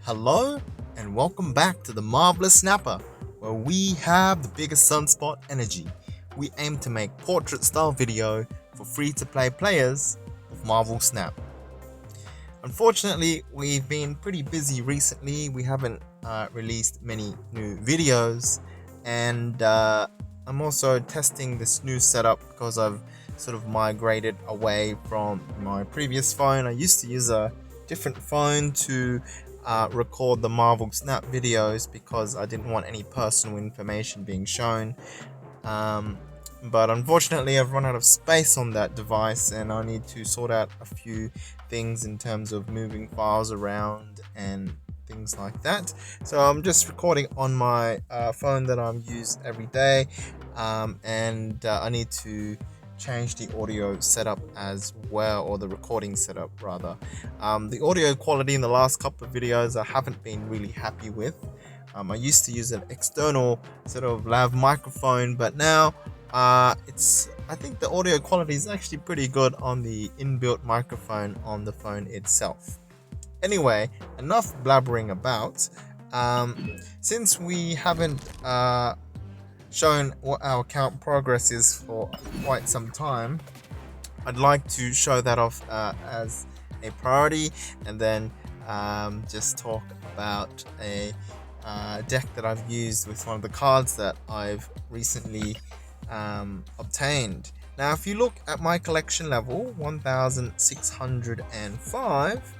Hello and welcome back to the Marvelous Snapper, where we have the biggest sunspot energy. We aim to make portrait style video for free to play players of Marvel Snap. Unfortunately, we've been pretty busy recently. We haven't released many new videos, and I'm also testing this new setup because I've sort of migrated away from my previous phone. I used to use a different phone to record the Marvel Snap videos because I didn't want any personal information being shown. But unfortunately, I've run out of space on that device, and I need to sort out a few things in terms of moving files around and things like that. So I'm just recording on my phone that I'm used every day, and I need to change the audio setup as well, or the recording setup rather. The audio quality in the last couple of videos I haven't been really happy with. I used to use an external sort of lav microphone, but now I think the audio quality is actually pretty good on the inbuilt microphone on the phone itself. Anyway, enough blabbering about. Since we haven't shown what our account progress is for quite some time, I'd like to show that off as a priority, and then just talk about a deck that I've used with one of the cards that I've recently obtained. Now, if you look at my collection level 1605,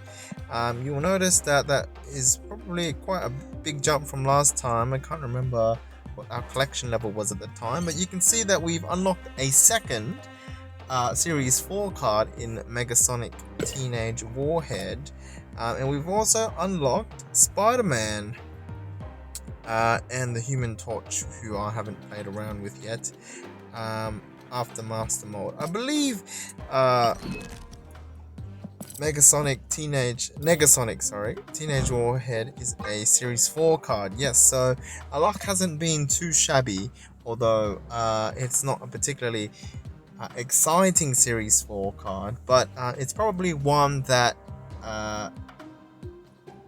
you will notice that is probably quite a big jump from last time. I can't remember what our collection level was at the time, but you can see that we've unlocked a second Series 4 card in Negasonic Teenage Warhead, and we've also unlocked Spider-Man and the Human Torch, who I haven't played around with yet, after Master Mode. I believe Negasonic Teenage Warhead is a Series 4 card. Yes, so our luck hasn't been too shabby, although it's not a particularly exciting Series 4 card, but it's probably one that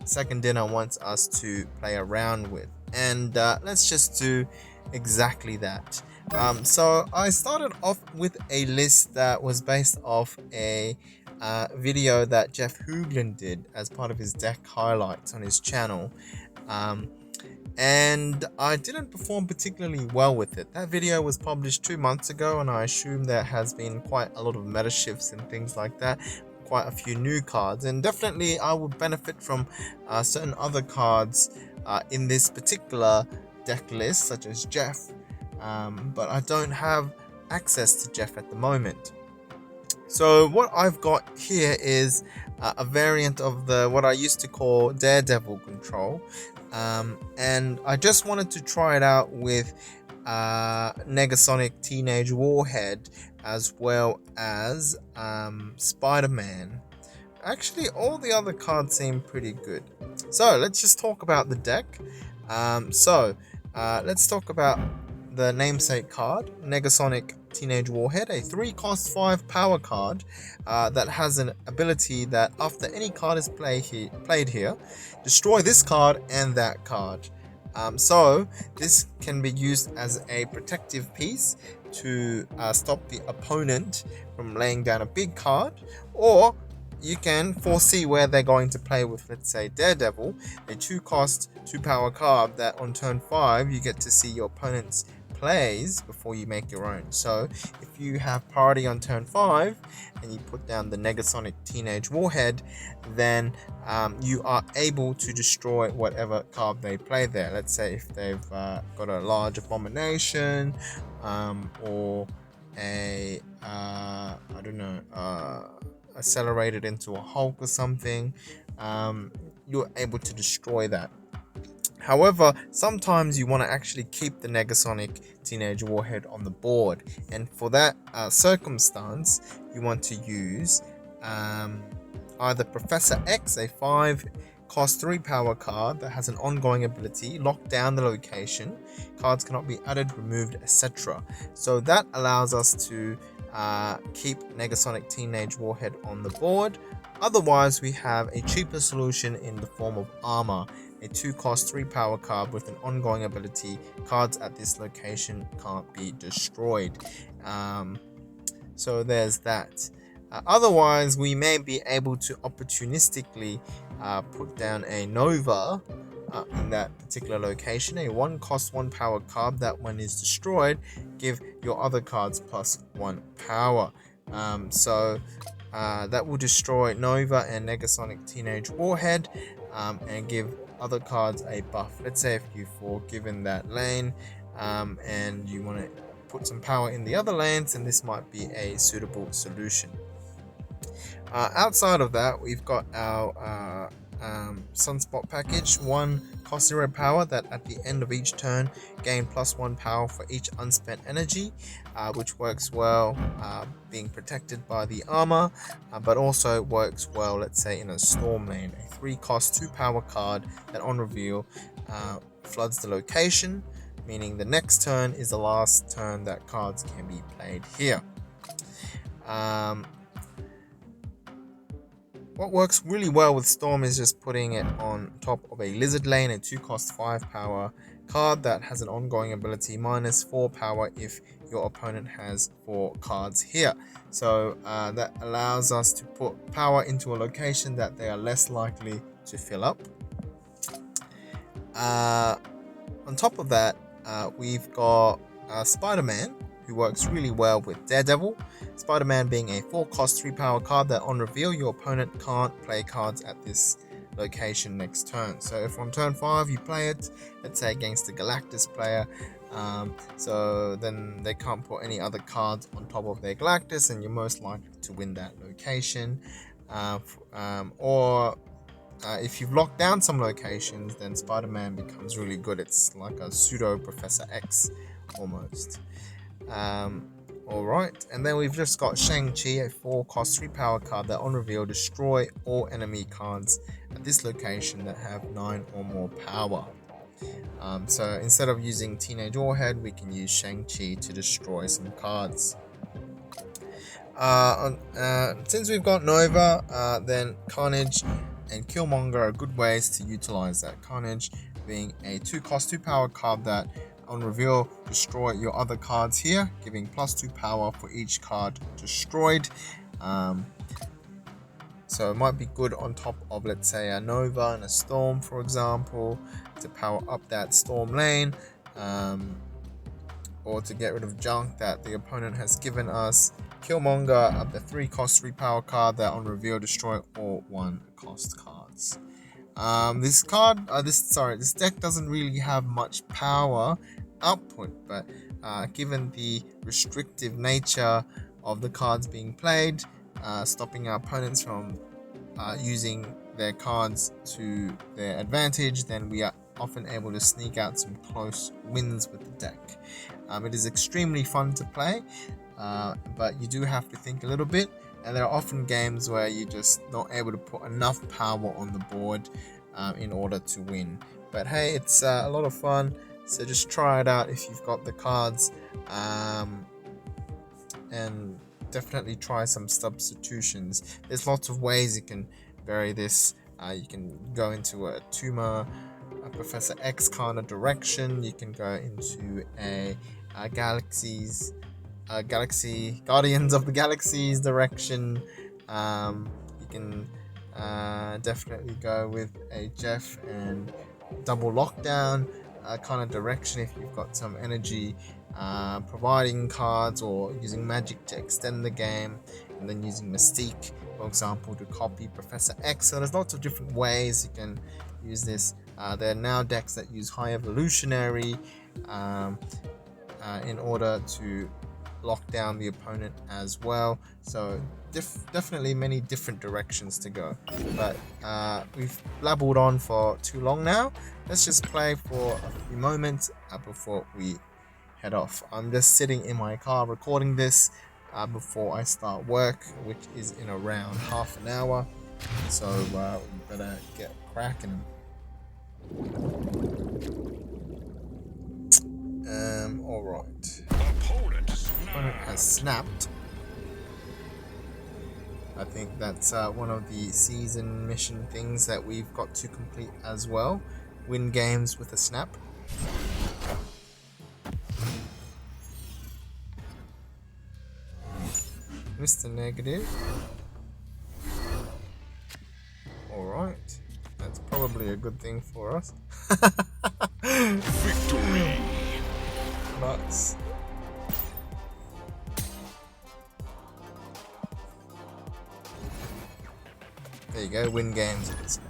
Second Dinner wants us to play around with, and let's just do exactly that. So I started off with a list that was based off a video that Jeff Hoogland did as part of his deck highlights on his channel, and I didn't perform particularly well with it. That video was published 2 months ago, and I assume there has been quite a lot of meta shifts and things like that, quite a few new cards, and definitely I would benefit from certain other cards in this particular deck list, such as Jeff, but I don't have access to Jeff at the moment. So what I've got here is a variant of what I used to call Daredevil control, and I just wanted to try it out with Negasonic Teenage Warhead as well as Spider-Man. Actually, all the other cards seem pretty good. So let's just talk about the deck. Let's talk about the namesake card, Negasonic Teenage Warhead, a 3-cost 5 power card that has an ability that after any card is played here, destroy this card and that card. So this can be used as a protective piece to stop the opponent from laying down a big card, or you can foresee where they're going to play with, let's say, Daredevil, a 2-cost 2-power card that on turn 5 you get to see your opponent's plays before you make your own. So if you have priority on turn 5 and you put down the Negasonic Teenage Warhead, then you are able to destroy whatever card they play there. Let's say if they've got a large abomination, or a accelerated into a Hulk or something, you're able to destroy that. However, sometimes you want to actually keep the Negasonic Teenage Warhead on the board, and for that circumstance, you want to use either Professor X, a 5-cost 3-power card that has an ongoing ability, lock down the location, cards cannot be added, removed, etc. So that allows us to keep Negasonic Teenage Warhead on the board, Otherwise, we have a cheaper solution in the form of armor, a 2 cost 3 power card with an ongoing ability. Cards at this location can't be destroyed. So there's that. Otherwise, we may be able to opportunistically put down a Nova in that particular location, a 1 cost 1 power card that when is destroyed, give your other cards plus 1 power. That will destroy Nova and Negasonic Teenage Warhead and give other cards a buff. Let's say if you fall given that lane and you want to put some power in the other lanes, and this might be a suitable solution. Outside of that, we've got our Sunspot package, 1 cost 0 power that at the end of each turn gain plus 1 power for each unspent energy, which works well being protected by the armor, but also works well, let's say, in a storm lane. A 3 cost 2 power card that on reveal floods the location, meaning the next turn is the last turn that cards can be played here. What works really well with Storm is just putting it on top of a Lizard Lane, a 2 cost 5 power card that has an ongoing ability minus 4 power if your opponent has 4 cards here. So that allows us to put power into a location that they are less likely to fill up. On top of that, we've got Spider-Man, who works really well with Daredevil. Spider-Man being a 4 cost 3 power card that on reveal your opponent can't play cards at this location next turn. So if on turn 5 you play it, let's say against the Galactus player, so then they can't put any other cards on top of their Galactus, and you're most likely to win that location. If you've locked down some locations, then Spider-Man becomes really good. It's like a pseudo Professor X almost. Alright, and then we've just got Shang-Chi, a 4 cost 3 power card that on reveal destroy all enemy cards at this location that have 9 or more power. So instead of using Teenage Warhead, we can use Shang-Chi to destroy some cards. Since we've got Nova, then Carnage and Killmonger are good ways to utilize that. Carnage being a 2 cost 2 power card that on reveal destroy your other cards here, giving plus 2 power for each card destroyed. So it might be good on top of, let's say, a Nova and a Storm, for example, to power up that Storm lane, or to get rid of junk that the opponent has given us. Killmonger up the 3 cost 3 power card that on reveal destroy all 1 cost cards. This deck doesn't really have much power output, but given the restrictive nature of the cards being played, stopping our opponents from using their cards to their advantage, then we are often able to sneak out some close wins with the deck. It is extremely fun to play, but you do have to think a little bit, and there are often games where you're just not able to put enough power on the board in order to win. But hey, it's a lot of fun, so just try it out if you've got the cards, and definitely try some substitutions. There's lots of ways you can vary this. You can go into a tumor, a Professor X kind of direction. You can go into a Galaxy Guardians of the Galaxies direction. You can definitely go with a Jeff and double lockdown kind of direction if you've got some energy, providing cards or using magic to extend the game, and then using Mystique, for example, to copy Professor X. So there's lots of different ways you can use this. There are now decks that use High Evolutionary in order to lock down the opponent as well. So definitely many different directions to go. But we've blabbled on for too long now. Let's just play for a few moments before we head off. I'm just sitting in my car recording this before I start work, which is in around half an hour. So we better get cracking. Alright. Opponent has snapped. I think that's one of the season mission things that we've got to complete as well. Win games with a snap. Mr. Negative. Alright. That's probably a good thing for us. Victory! Nuts. There you go, win games with the snap.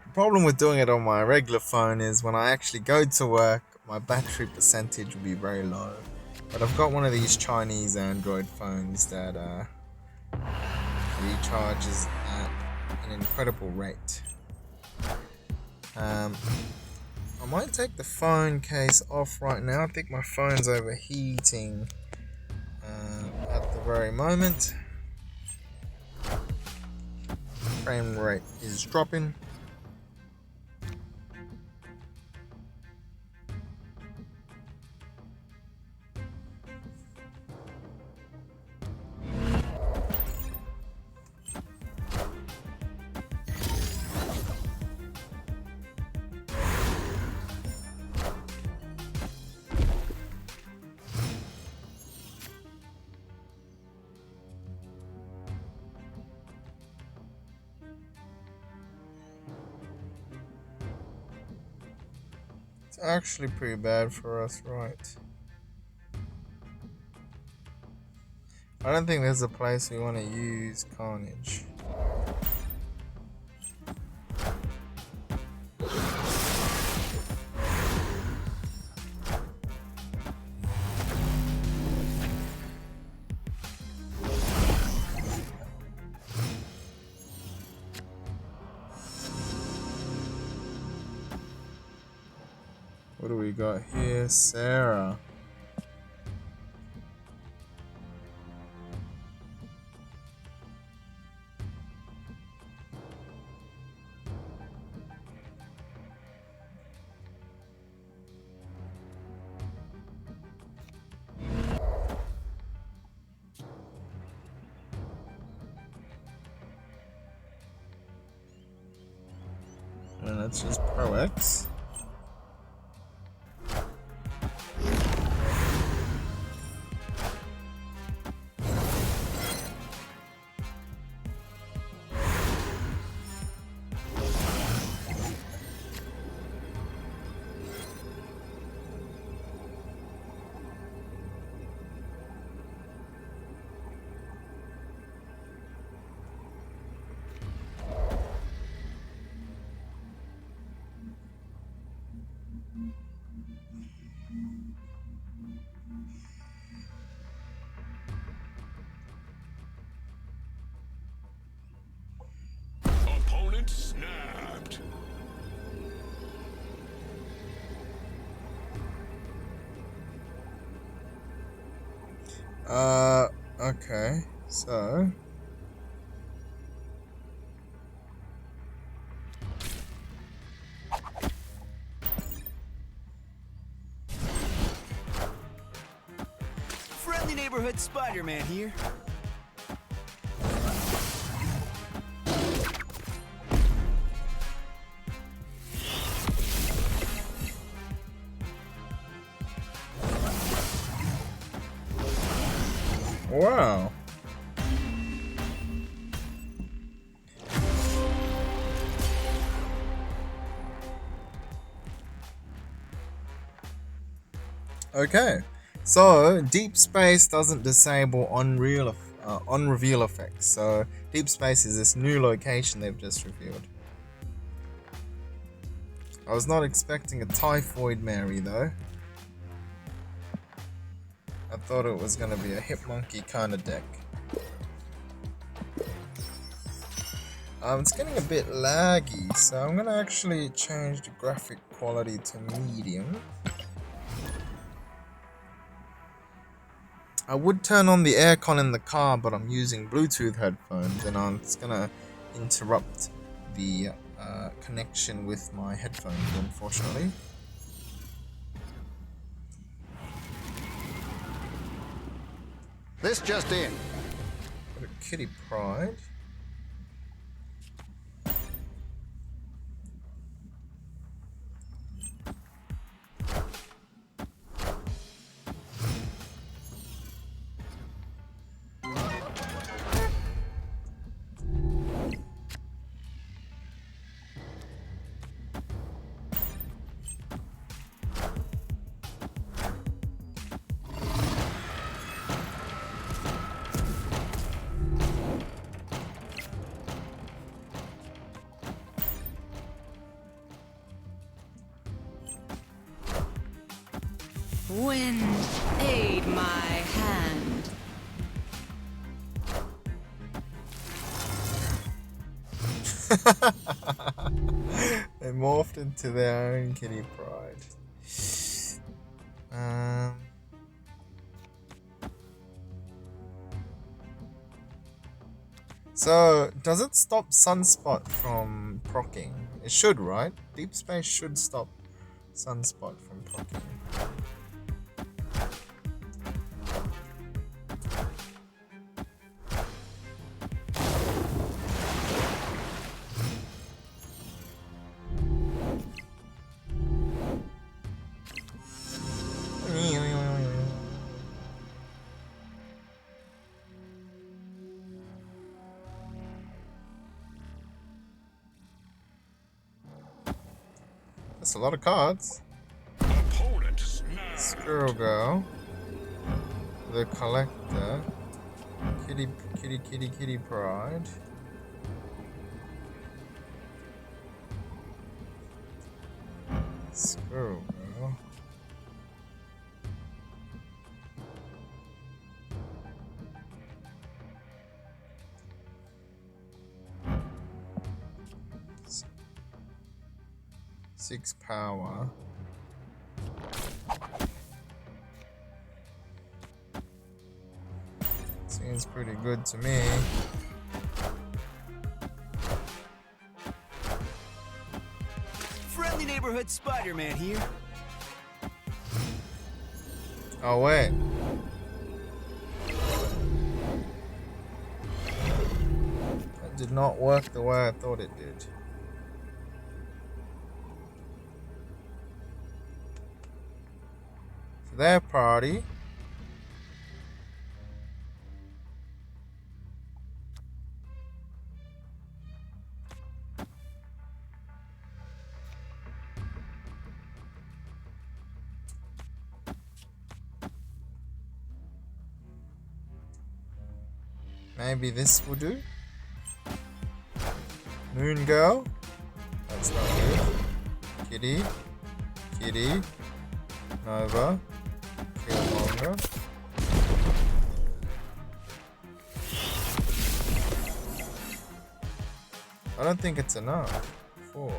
The problem with doing it on my regular phone is when I actually go to work, my battery percentage will be very low. But I've got one of these Chinese Android phones that recharges at an incredible rate. I might take the phone case off right now. I think my phone's overheating at the very moment. Frame rate is dropping. It's actually pretty bad for us, right? I don't think there's a place we want to use Carnage. What do we got here? Sarah. And that's just Pro X. Opponent snapped. Okay, so Friendly neighborhood Spider-Man here. wow. Okay, so Deep Space doesn't disable on reveal effects. So Deep Space is this new location they've just revealed. I was not expecting a Typhoid Mary though. I thought it was gonna be a Hitmonkey kind of deck. It's getting a bit laggy, so I'm gonna actually change the graphic quality to medium. I would turn on the aircon in the car, but I'm using Bluetooth headphones and it's gonna interrupt the connection with my headphones, unfortunately. This just in. Got a Kitty Pride. Wind, aid my hand. They morphed into their own Kitty Pride. So, does it stop Sunspot from proccing? It should, right? Deep Space should stop Sunspot from proccing. That's a lot of cards. Opponent snapped. Squirrel Girl. The Collector. Kitty Pride. Squirrel Girl. Six power. Seems pretty good to me. Friendly neighborhood Spider-Man here. Oh wait. That did not work the way I thought it did. For their party. Maybe this will do. Moon Girl. That's not good. Kitty. Nova. Killmonger. I don't think it's enough. 4.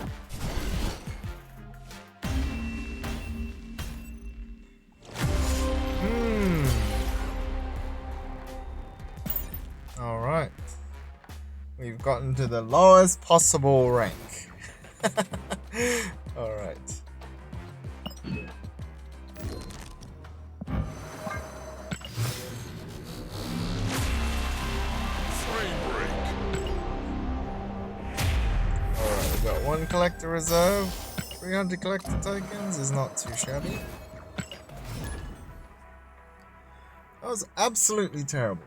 Alright. We've gotten to the lowest possible rank. Alright. Alright, we got 1 collector reserve. 300 collector tokens is not too shabby. That was absolutely terrible.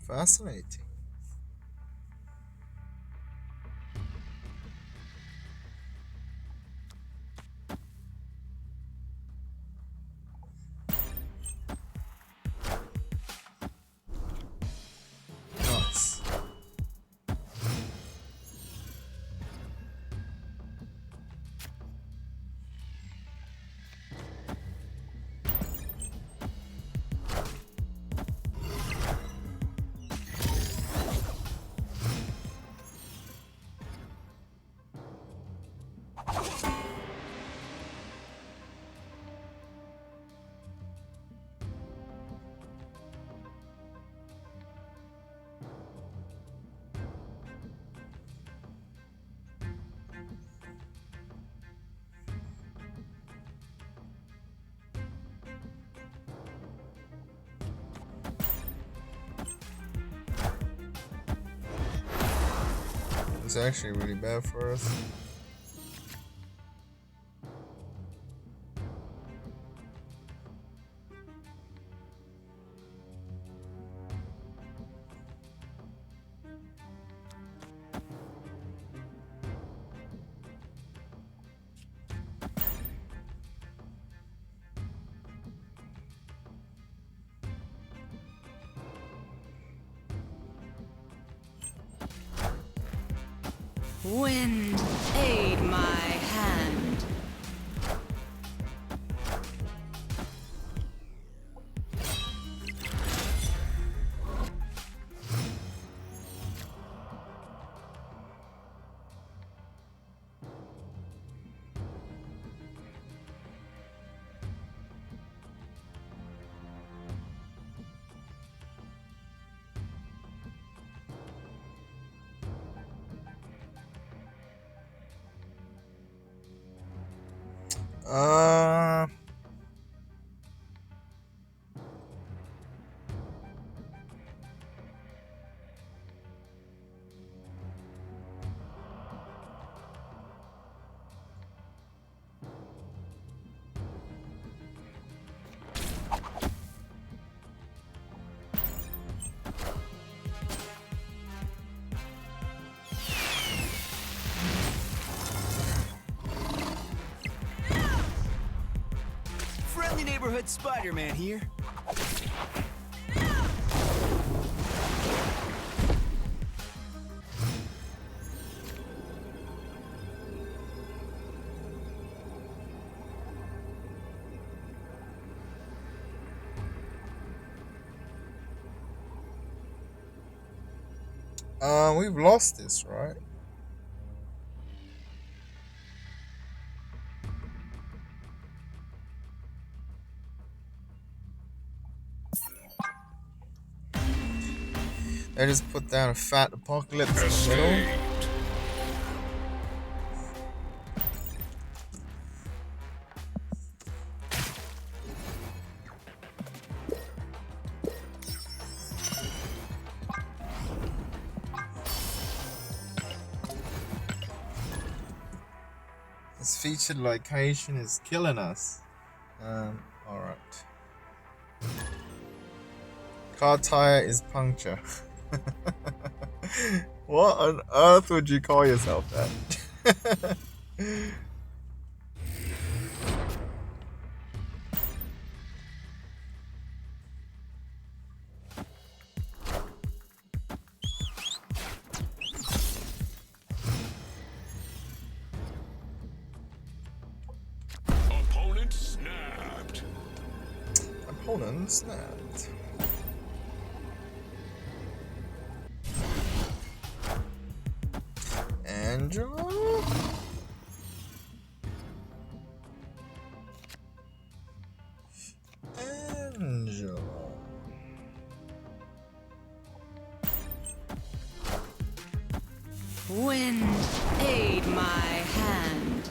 Fascinating. Nice. It's actually really bad for us. Wind, aid my hand. Uh, Friendly neighborhood Spider-Man here. we've lost this, right? They just put down a fat apocalypse in the middle. This featured location is killing us. Alright. Car tire is puncture. What on earth would you call yourself that? Opponent snapped. Opponent snapped. Angela? Angela. Wind, aid my hand.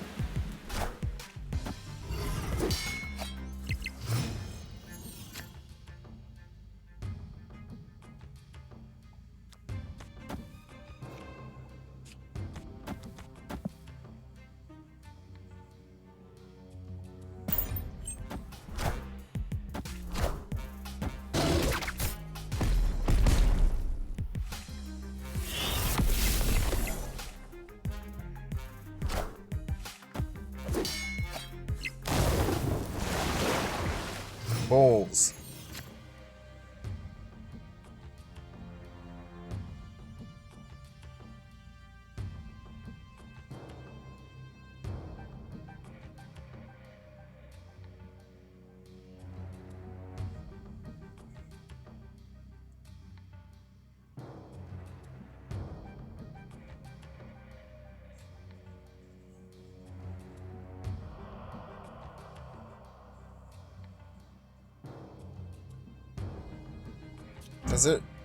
Balls.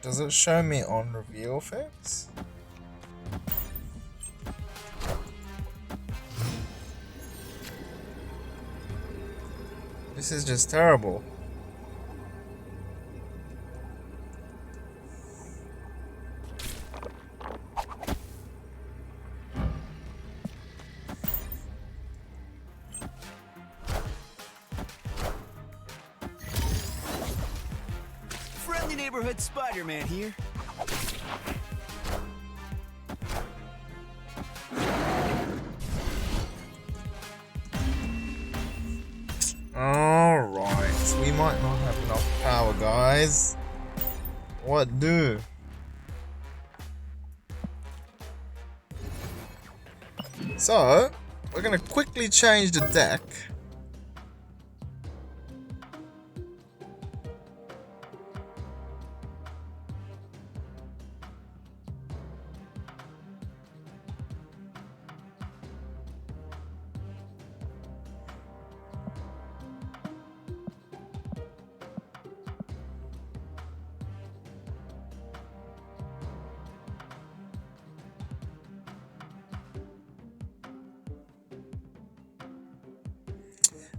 Does it show me on reveal effects? This is just terrible. Friendly neighborhood Spider-Man here. Alright, we might not have enough power, guys. What do? So, we're gonna quickly change the deck.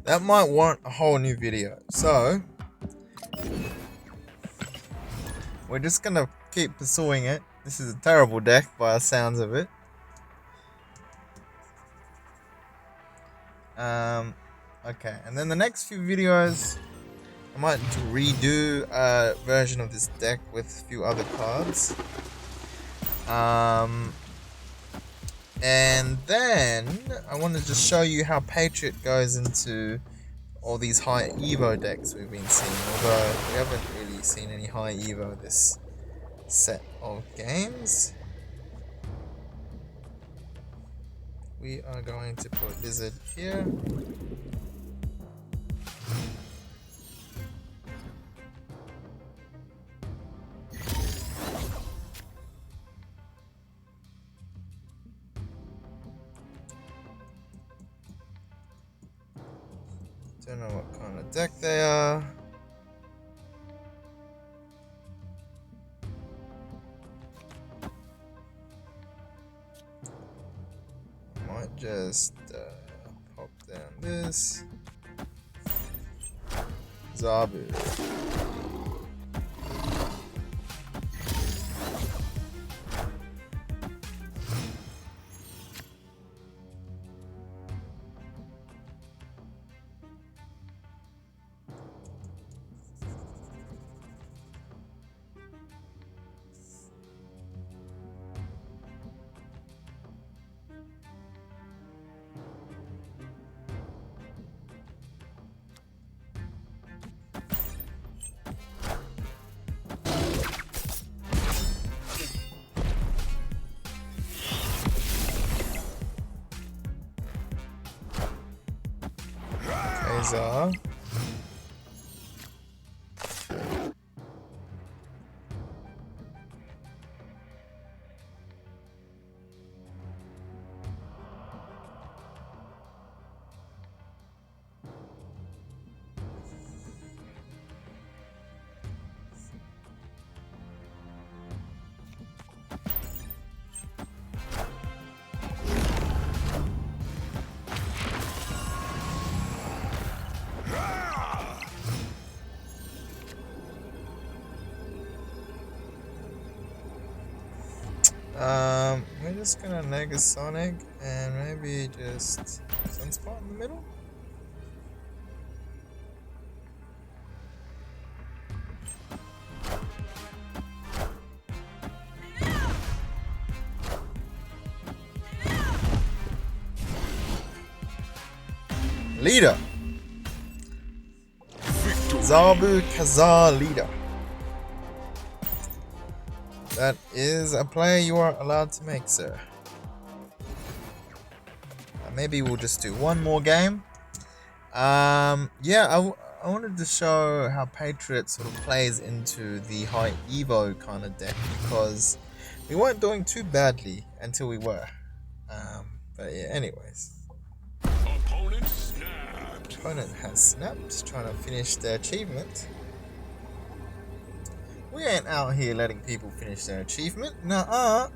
That might warrant a whole new video. So, we're just gonna keep pursuing it. This is a terrible deck by the sounds of it. Okay, and then the next few videos, I might redo a version of this deck with a few other cards. And then I want to just show you how Patriot goes into all these high Evo decks we've been seeing, although we haven't really seen any high Evo this set of games. We are going to put Lizard here. Don't know what kind of deck they are. Might just pop down this. Zabu. Kaiser. We're just gonna Negasonic and maybe just Sunspot in the middle. Leader. Zabu Kazar leader. That is a play you are allowed to make, sir. Maybe we'll just do one more game. Yeah, I wanted to show how Patriot sort of plays into the high Evo kind of deck, because we weren't doing too badly until we were. But yeah, anyways. Opponent snapped. Opponent has snapped, trying to finish their achievement. We ain't out here letting people finish their achievement. Nuh-uh.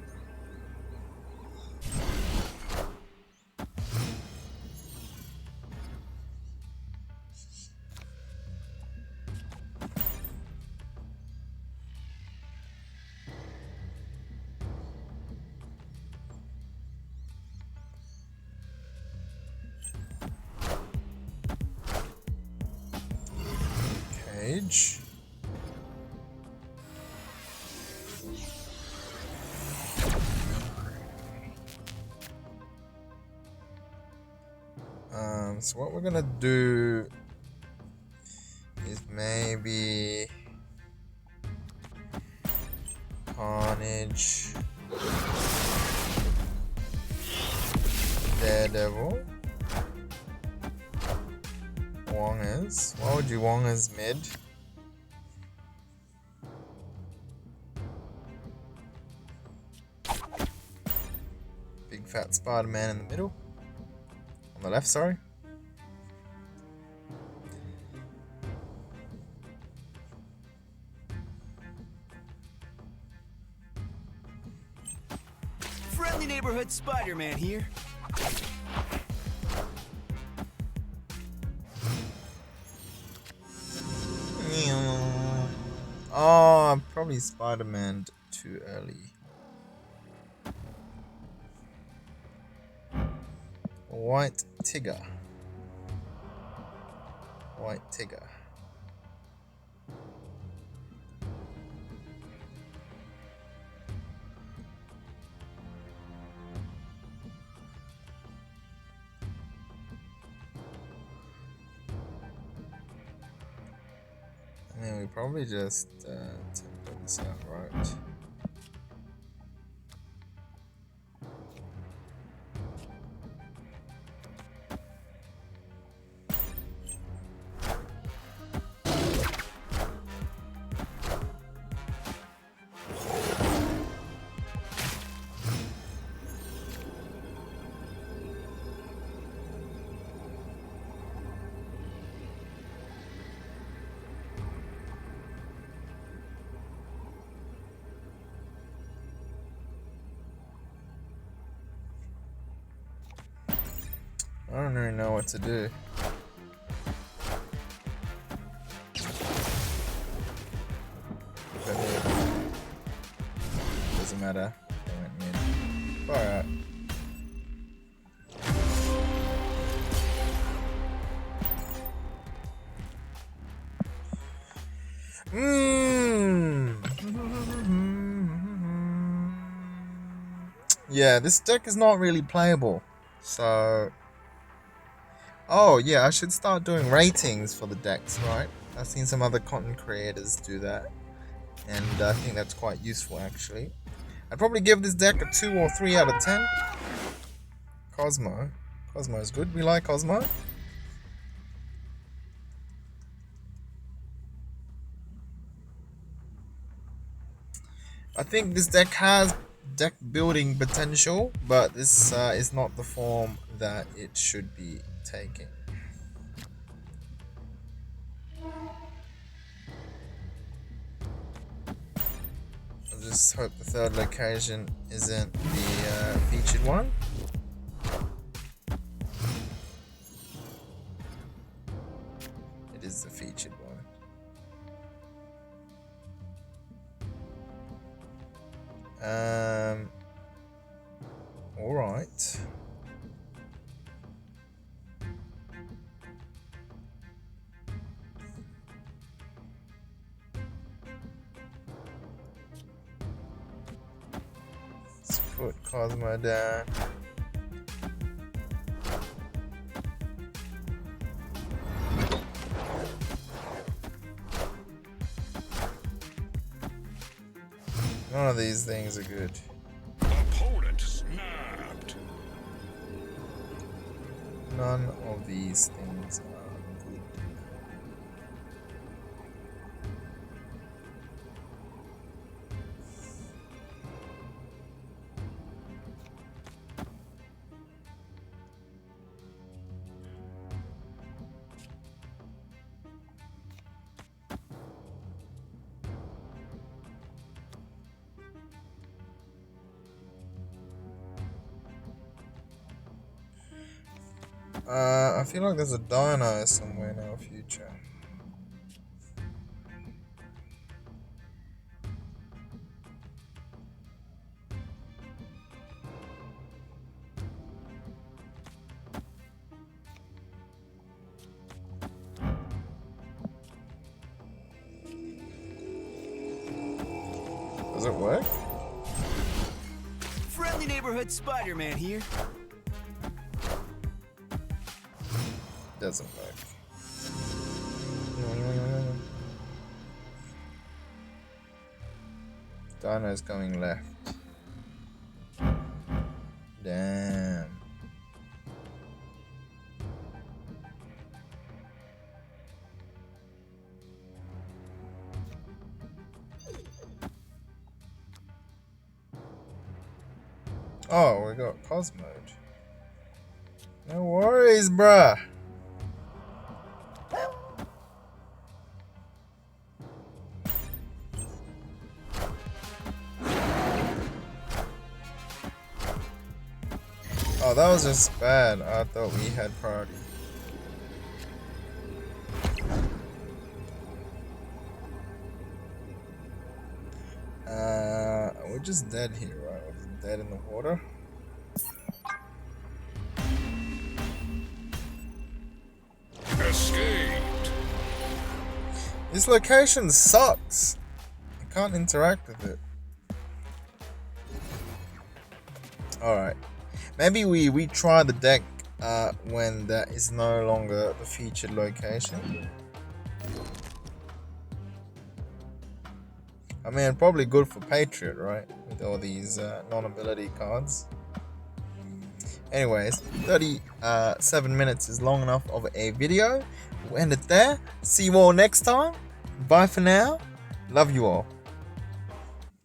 Cage. So what we're gonna do is maybe Carnage, Daredevil, Wongers. Why would you Wongers mid? Big fat Spider-Man in the middle. On the left, sorry. Friendly neighborhood Spider-Man here. Oh, I'm probably Spider-Man too early. White Tigger. White Tigger. I mean, we probably just template this out, right? I don't really know what to do. Doesn't matter. They went mid. Alright. Yeah, this deck is not really playable. So, oh yeah, I should start doing ratings for the decks, right? I've seen some other content creators do that, and I think that's quite useful actually. I'd probably give this deck a 2 or 3 out of 10. Cosmo is good. We like Cosmo. I think this deck has deck building potential, but this is not the form that it should be taking. I just hope the third location isn't the featured one. It is the featured one. All right. Let's put Cosmo down. None of these things are good. Opponent snapped. None of these things are good. I feel like there's a dino somewhere in our future. Does it work? Friendly neighborhood Spider-Man here. Doesn't work. Dino's going left. Damn. Oh, we got Cosmode. No worries, bruh. Oh, that was just bad. I thought we had priority. We're just dead here, right? We're just dead in the water. Escaped. This location sucks. I can't interact with it. Alright. Maybe we retry the deck when that is no longer the featured location. I mean, probably good for Patriot, right? With all these non-ability cards. Anyways, 37 minutes is long enough of a video. We'll end it there. See you all next time. Bye for now. Love you all.